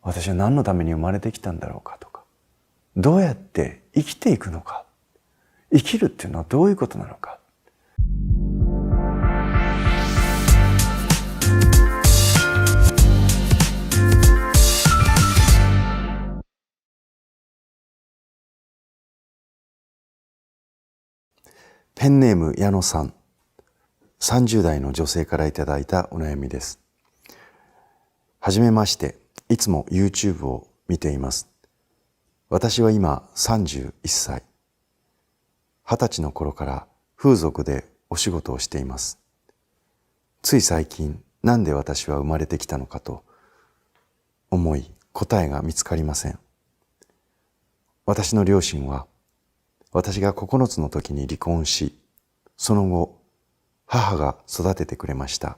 私は何のために生まれてきたんだろうかとか、どうやって生きていくのか、生きるっていうのはどういうことなのか。ペンネーム矢野さん、30代の女性からいただいたお悩みです。はじめまして、いつも YouTube を見ています。私は今31歳。20歳の頃から風俗でお仕事をしています。つい最近、なんで私は生まれてきたのかと思い、答えが見つかりません。私の両親は、私が9つの時に離婚し、その後、母が育ててくれました。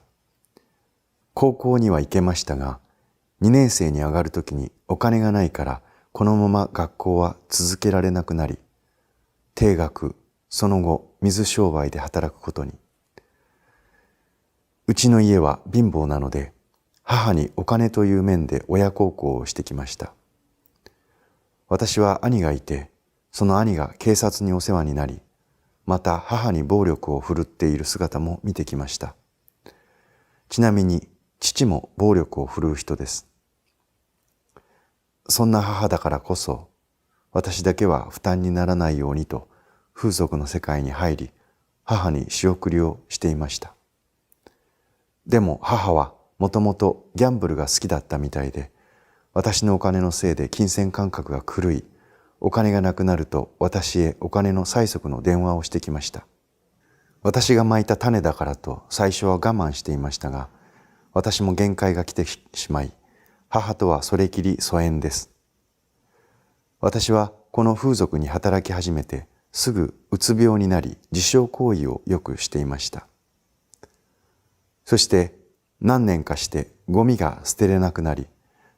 高校には行けましたが、2年生に上がる時にお金がないから、このまま学校は続けられなくなり、停学、その後、水商売で働くことに。うちの家は貧乏なので、母にお金という面で親孝行をしてきました。私は兄がいて、その兄が警察にお世話になり、また母に暴力を振るっている姿も見てきました。ちなみに父も暴力を振るう人です。そんな母だからこそ、私だけは負担にならないようにと風俗の世界に入り、母に仕送りをしていました。でも母はもともとギャンブルが好きだったみたいで、私のお金のせいで金銭感覚が狂い、お金がなくなると私へお金の催促の電話をしてきました。私がまいた種だからと最初は我慢していましたが、私も限界が来てしまい、母とはそれきり疎遠です。私はこの風俗に働き始めてすぐうつ病になり、自傷行為をよくしていました。そして何年かしてゴミが捨てれなくなり、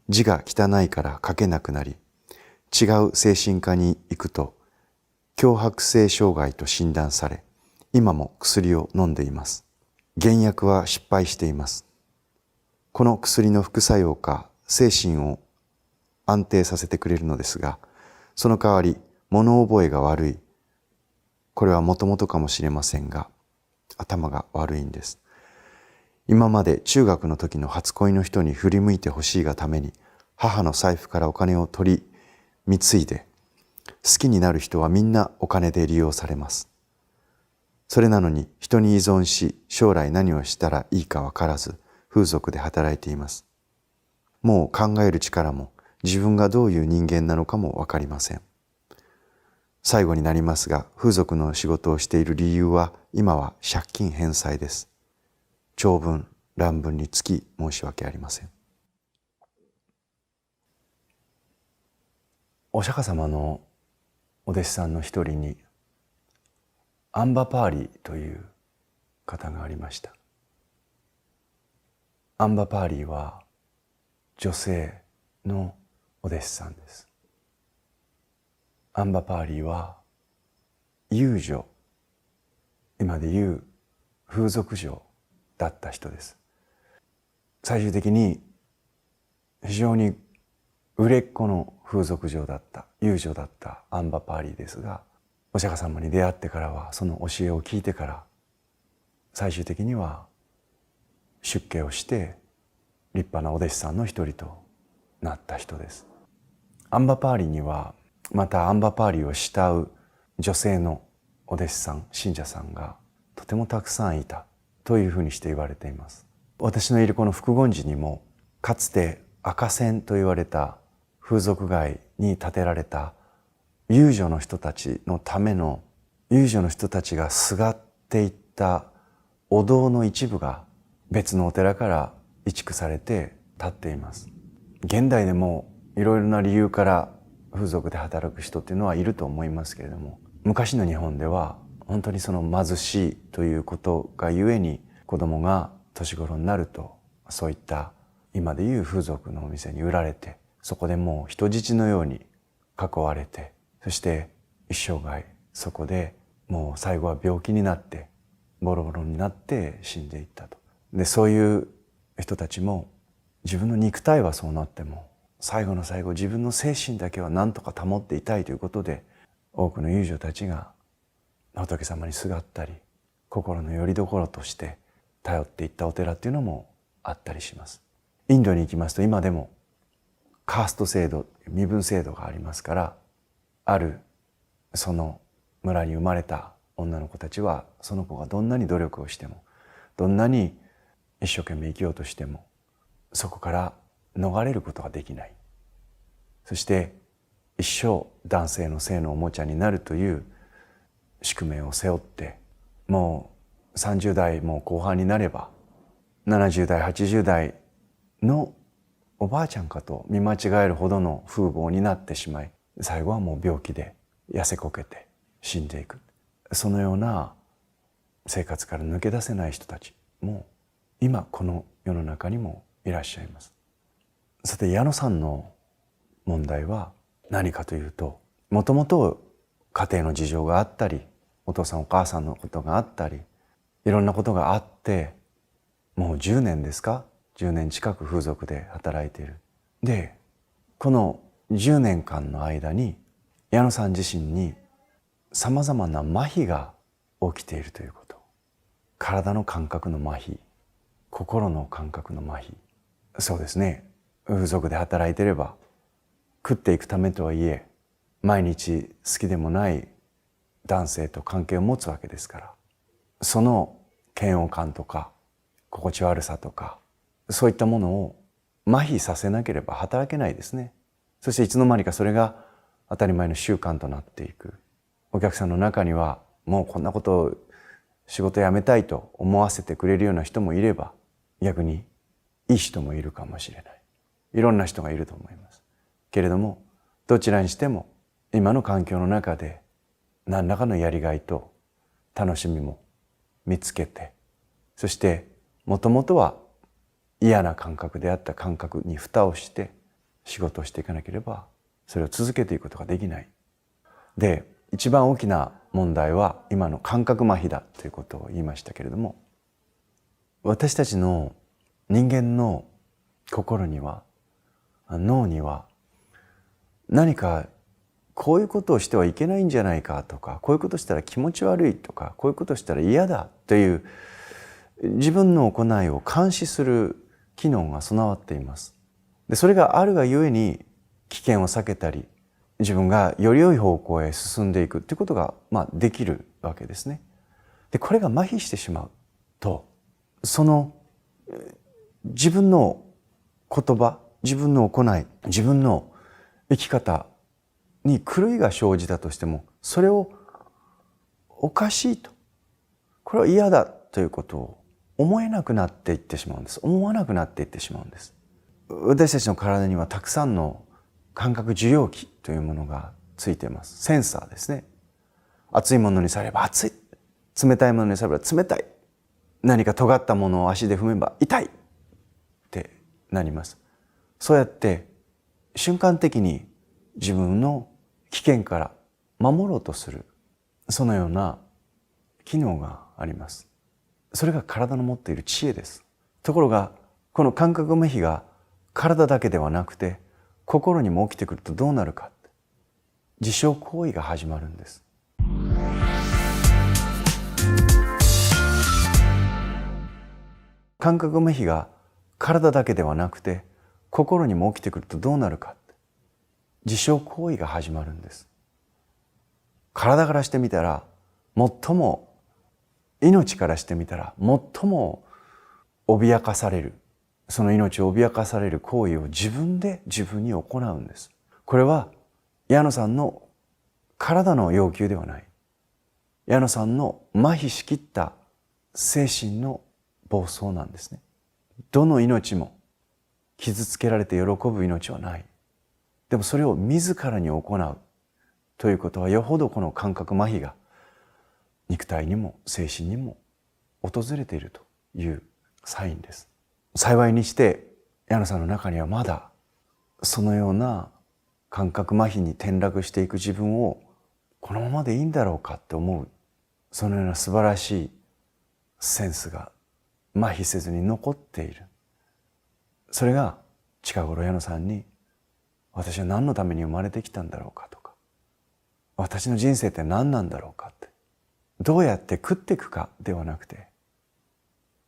字が汚いから書けなくなり、違う精神科に行くと強迫性障害と診断され、今も薬を飲んでいます。減薬は失敗しています。この薬の副作用か精神を安定させてくれるのですが、その代わり物覚えが悪い。これはもともとかもしれませんが、頭が悪いんです。今まで中学の時の初恋の人に振り向いてほしいがために、母の財布からお金を取り貢いで、好きになる人はみんなお金で利用されます。それなのに人に依存し、将来何をしたらいいかわからず、風俗で働いています。もう考える力も、自分がどういう人間なのかもわかりません。最後になりますが、風俗の仕事をしている理由は、今は借金返済です。長文、乱文につき申し訳ありません。お釈迦様のお弟子さんの一人に、アンバパーリという方がありました。アンバパーリは女性のお弟子さんです。アンバパーリは遊女、今でいう風俗嬢だった人です。最終的に非常に売れっ子の風俗嬢だった、遊女だったアンバパーリーですが、お釈迦様に出会ってからは、その教えを聞いてから、最終的には出家をして立派なお弟子さんの一人となった人です。アンバパーリーには、またアンバパーリーを慕う女性のお弟子さん、信者さんがとてもたくさんいたというふうにして言われています。私のいるこの福厳寺にも、かつて赤線と言われた風俗街に建てられた遊女の人たちのための、遊女の人たちがすがっていったお堂の一部が別のお寺から移築されて建っています。現代でもいろいろな理由から風俗で働く人っていうのはいると思いますけれども、昔の日本では本当にその貧しいということがゆえに、子供が年頃になるとそういった今でいう風俗のお店に売られて、そこでもう人質のように囲われて、そして一生涯そこでもう最後は病気になってボロボロになって死んでいったと。でそういう人たちも自分の肉体はそうなっても、最後の最後自分の精神だけは何とか保っていたいということで、多くの遊女たちが仏様にすがったり、心の拠り所として頼っていったお寺っていうのもあったりします。インドに行きますと今でもカースト制度、身分制度がありますから、あるその村に生まれた女の子たちは、その子がどんなに努力をしても、どんなに一生懸命生きようとしても、そこから逃れることができない。そして一生男性の性のおもちゃになるという宿命を背負って、もう30代も後半になれば70代80代のおばあちゃんかと見間違えるほどの風貌になってしまい、最後はもう病気で痩せこけて死んでいく。そのような生活から抜け出せない人たちも今この世の中にもいらっしゃいます。さて、矢野さんの問題は何かというと、もともと家庭の事情があったり、お父さんお母さんのことがあったり、いろんなことがあって、もう10年ですか、10年近く風俗で働いている。で、この10年間の間に矢野さん自身にさまざまな麻痺が起きているということ。体の感覚の麻痺、心の感覚の麻痺。そうですね、風俗で働いていれば食っていくためとはいえ、毎日好きでもない男性と関係を持つわけですから、その嫌悪感とか心地悪さとか、そういったものを麻痺させなければ働けないですね。そしていつの間にかそれが当たり前の習慣となっていく。お客さんの中にはもうこんなことを仕事辞めたいと思わせてくれるような人もいれば、逆にいい人もいるかもしれない。いろんな人がいると思います。けれども、どちらにしても今の環境の中で何らかのやりがいと楽しみも見つけて、そしてもともとは嫌な感覚であった感覚に蓋をして仕事をしていかなければ、それを続けていくことができない。で、一番大きな問題は今の感覚麻痺だということを言いましたけれども、私たちの人間の心には、脳には、何かこういうことをしてはいけないんじゃないかとか、こういうことをしたら気持ち悪いとか、こういうことをしたら嫌だという自分の行いを監視する機能が備わっています。で、それがあるがゆえに危険を避けたり、自分がより良い方向へ進んでいくということができるわけですね。で、これが麻痺してしまうと、その自分の言葉、自分の行い、自分の生き方に狂いが生じたとしても、それをおかしいと、これは嫌だということを思えなくなっていってしまうんです。思わなくなっていってしまうんです。私たちの体にはたくさんの感覚受容器というものがついています。センサーですね。熱いものにされば熱い、冷たいものにされば冷たい、何か尖ったものを足で踏めば痛いってなります。そうやって瞬間的に自分の危険から守ろうとする、そのような機能があります。それが体の持っている知恵です。ところがこの感覚麻痺が体だけではなくて心にも起きてくるとどうなるか、自傷行為が始まるんです。感覚麻痺が体だけではなくて心にも起きてくるとどうなるか、自傷行為が始まるんです。体からしてみたら最も、命からしてみたら最も脅かされる、その命を脅かされる行為を自分で自分に行うんです。これは矢野さんの体の要求ではない。矢野さんの麻痺しきった精神の暴走なんですね。どの命も傷つけられて喜ぶ命はない。でもそれを自らに行うということは、よほどこの感覚麻痺が肉体にも精神にも訪れているというサインです。幸いにして矢野さんの中にはまだそのような感覚麻痺に転落していく自分をこのままでいいんだろうかって思う、そのような素晴らしいセンスが麻痺せずに残っている。それが近頃矢野さんに私は何のために生まれてきたんだろうかとか、私の人生って何なんだろうかって、どうやって食っていくかではなくて、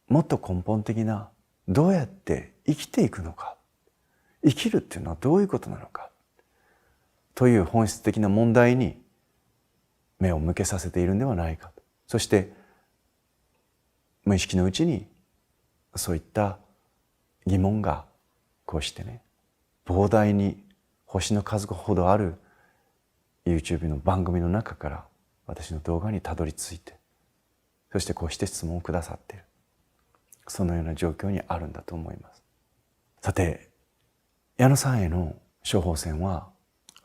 もっと根本的などうやって生きていくのか、生きるっていうのはどういうことなのかという本質的な問題に目を向けさせているんではないかと。そして無意識のうちにそういった疑問がこうしてね、膨大に星の数ほどある YouTube の番組の中から私の動画にたどり着いて、そしてこうして質問をくださっている、そのような状況にあるんだと思います。さて、矢野さんへの処方箋は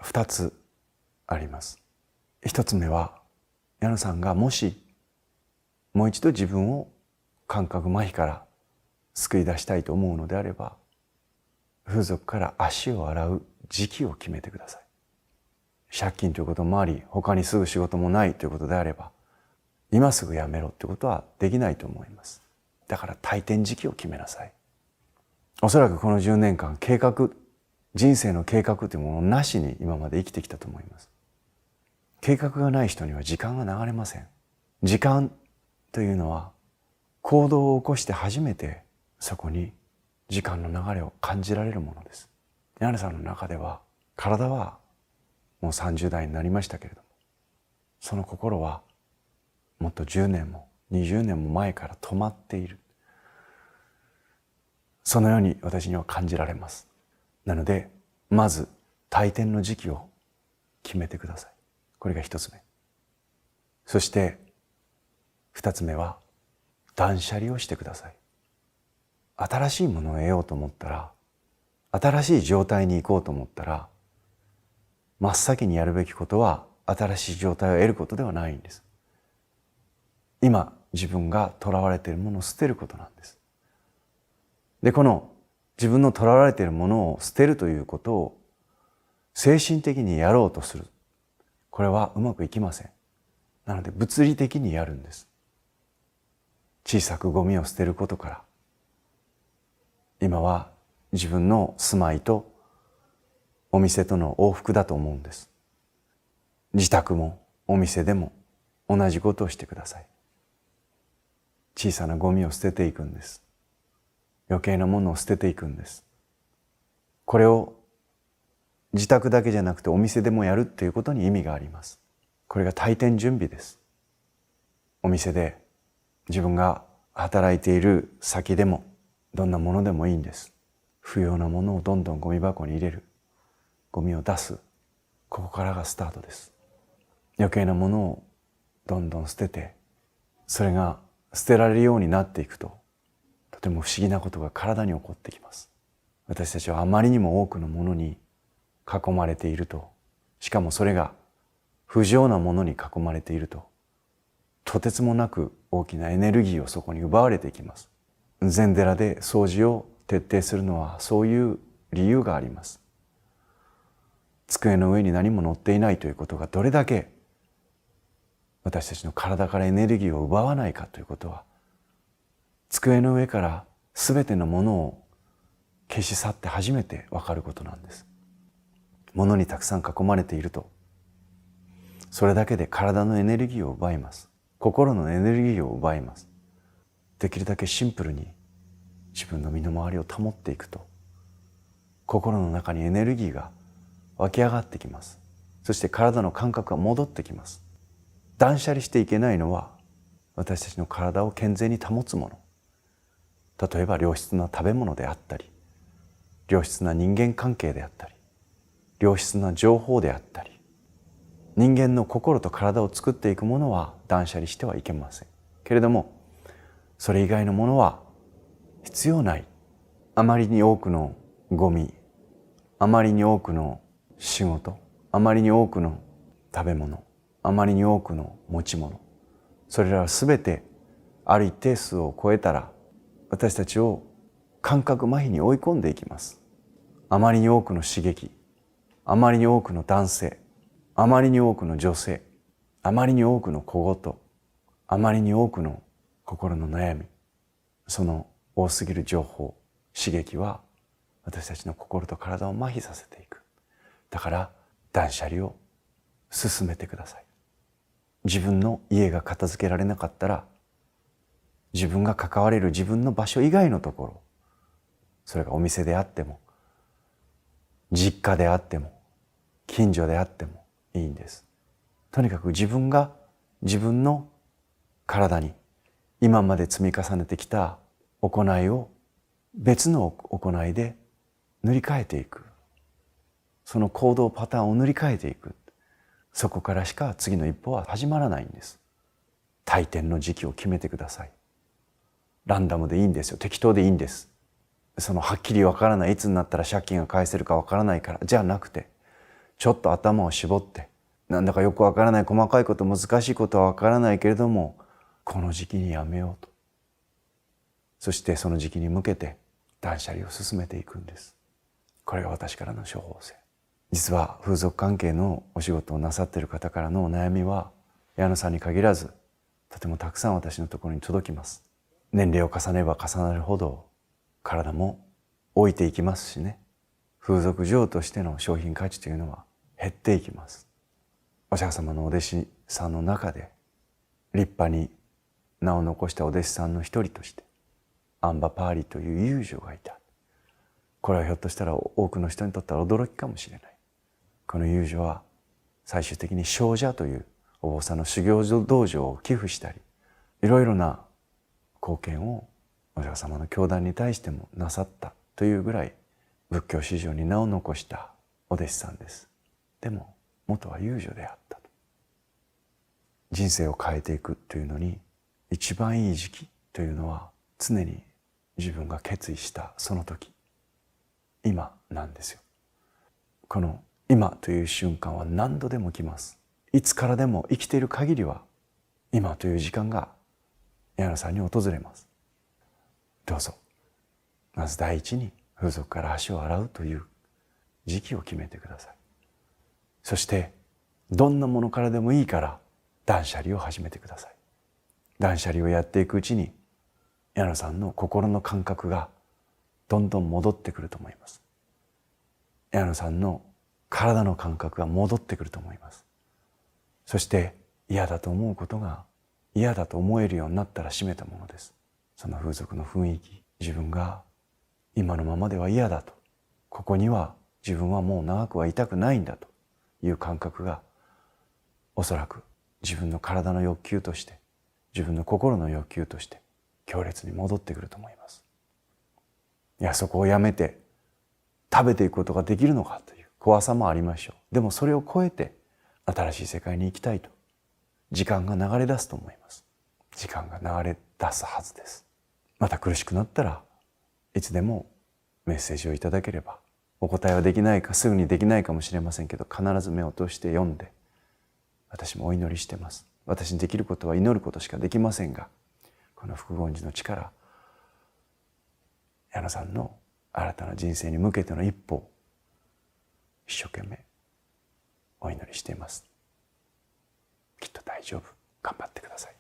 2つあります。1つ目は、矢野さんがもしもう一度自分を感覚麻痺から救い出したいと思うのであれば、風俗から足を洗う時期を決めてください。借金ということもあり、他にすぐ仕事もないということであれば、今すぐやめろということはできないと思います。だから退店時期を決めなさい。おそらくこの10年間人生の計画というものなしに今まで生きてきたと思います。計画がない人には時間が流れません。時間というのは行動を起こして初めてそこに時間の流れを感じられるものです。柳さんの中では体はもう30代になりましたけれども、その心はもっと10年も20年も前から止まっている。そのように私には感じられます。なので、まず退店の時期を決めてください。これが一つ目。そして二つ目は断捨離をしてください。新しいものを得ようと思ったら、新しい状態に行こうと思ったら、真っ先にやるべきことは新しい状態を得ることではないんです。今自分が囚われているものを捨てることなんです。で、この自分の囚われているものを捨てるということを精神的にやろうとする。これはうまくいきません。なので物理的にやるんです。小さくゴミを捨てることから、今は自分の住まいとお店との往復だと思うんです。自宅もお店でも同じことをしてください。小さなゴミを捨てていくんです。余計なものを捨てていくんです。これを自宅だけじゃなくてお店でもやるっていうことに意味があります。これが退店準備です。お店で自分が働いている先でもどんなものでもいいんです。不要なものをどんどんゴミ箱に入れる。ゴミを出す。ここからがスタートです。余計なものをどんどん捨てて、それが捨てられるようになっていくと、とても不思議なことが体に起こってきます。私たちはあまりにも多くのものに囲まれていると、しかもそれが不浄なものに囲まれていると、とてつもなく大きなエネルギーをそこに奪われていきます。禅寺で掃除を徹底するのはそういう理由があります。机の上に何も乗っていないということがどれだけ私たちの体からエネルギーを奪わないかということは、机の上からすべてのものを消し去って初めてわかることなんです。物にたくさん囲まれていると、それだけで体のエネルギーを奪います。心のエネルギーを奪います。できるだけシンプルに自分の身の回りを保っていくと、心の中にエネルギーが湧き上がってきます。そして体の感覚が戻ってきます。断捨離していけないのは、私たちの体を健全に保つもの。例えば良質な食べ物であったり、良質な人間関係であったり、良質な情報であったり、人間の心と体を作っていくものは断捨離してはいけません。けれども、それ以外のものは必要ない。あまりに多くのゴミ、あまりに多くの仕事、あまりに多くの食べ物、あまりに多くの持ち物、それらはすべてある一定数を超えたら、私たちを感覚麻痺に追い込んでいきます。あまりに多くの刺激、あまりに多くの男性、あまりに多くの女性、あまりに多くの小言、あまりに多くの心の悩み、その多すぎる情報、刺激は私たちの心と体を麻痺させていく。だから断捨離を進めてください。自分の家が片付けられなかったら、自分が関われる自分の場所以外のところ、それがお店であっても、実家であっても、近所であってもいいんです。とにかく自分が自分の体に今まで積み重ねてきた行いを別の行いで塗り替えていく。その行動パターンを塗り替えていく。そこからしか次の一歩は始まらないんです。退店の時期を決めてください。ランダムでいいんですよ。適当でいいんです。そのはっきりわからない、いつになったら借金が返せるかわからないからじゃなくて、ちょっと頭を絞って、なんだかよくわからない細かいこと、難しいことはわからないけれども、この時期にやめようと。そしてその時期に向けて断捨離を進めていくんです。これが私からの処方箋。実は風俗関係のお仕事をなさっている方からのお悩みは、矢野さんに限らずとてもたくさん私のところに届きます。年齢を重ねれば重ねるほど体も老いていきますしね、風俗嬢としての商品価値というのは減っていきます。お釈迦様のお弟子さんの中で立派に名を残したお弟子さんの一人としてアンバパーリという遊女がいた。これはひょっとしたら多くの人にとっては驚きかもしれない。この遊女は最終的に精舎というお坊さんの修行道場を寄付したり、いろいろな貢献をお釈迦様の教団に対してもなさったというぐらい仏教史上に名を残したお弟子さんです。でも元は遊女であったと。人生を変えていくというのに一番いい時期というのは常に自分が決意したその時、今なんですよ。この今という瞬間は何度でも来ます。いつからでも生きている限りは今という時間が矢野さんに訪れます。どうぞまず第一に風俗から足を洗うという時期を決めてください。そしてどんなものからでもいいから断捨離を始めてください。断捨離をやっていくうちに矢野さんの心の感覚がどんどん戻ってくると思います。矢野さんの体の感覚が戻ってくると思います。そして嫌だと思うことが嫌だと思えるようになったら閉めたものです。その風俗の雰囲気、自分が今のままでは嫌だと、ここには自分はもう長くはいたくないんだという感覚がおそらく自分の体の欲求として、自分の心の欲求として強烈に戻ってくると思います。いや、そこをやめて食べていくことができるのかという怖さもありましょう。でもそれを超えて新しい世界に行きたいと時間が流れ出すと思います。時間が流れ出すはずです。また苦しくなったらいつでもメッセージをいただければ、お答えはできないか、すぐにできないかもしれませんけど、必ず目を通して読んで、私もお祈りしてます。私にできることは祈ることしかできませんが、この複言寺の力、矢野さんの新たな人生に向けての一歩を一生懸命お祈りしています。きっと大丈夫。頑張ってください。